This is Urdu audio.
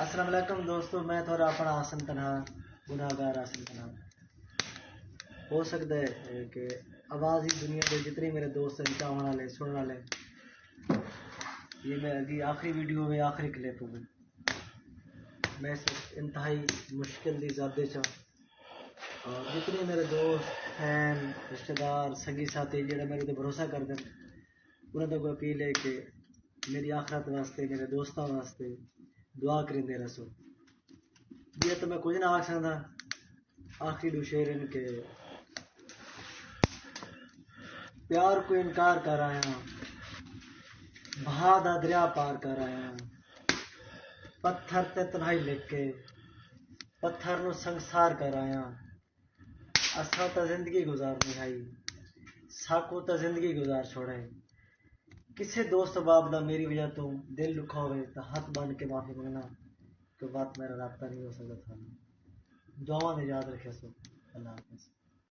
السلام علیکم دوستو، میں تھوڑا اپنا آسن تنہا گناہگار آسن تنہا ہو سکتا ہے کہ آواز ہی دنیا کے جتنے میرے دوست ہیں چاہنے والے سننے والے یہ میں ابھی آخری ویڈیو میں آخری کلپ ہوں میں انتہائی مشکل دی زیادہ چاہ اور جتنے میرے دوست فین رشتہ دار سنگی ساتھی جڑے میرے تے بھروسہ کر دیں انہوں نے کوئی اپیل ہے کہ میری آخرت واسطے میرے دوستوں واسطے دعا کریں دے رسو یہ تو میں کچھ نہ آکھ سکتا آخری دو شعر ان کے پیار کو انکار کر آیا بہا دا دریا پار کر آیا پتھر تے تنہائی لکھ کے پتھر نو سنسار کر آیا اساں تا زندگی گزارنی آئی ساکو تا زندگی گزار چھوڑے کسی دوست باب دا میری وجہ تو دل لکھا ہوئے تو ہاتھ بن کے معافی منگنا کہ بات میرا رابطہ نہیں ہو سکتا تھا دعاواں نے یاد رکھے سو اللہ حافظ.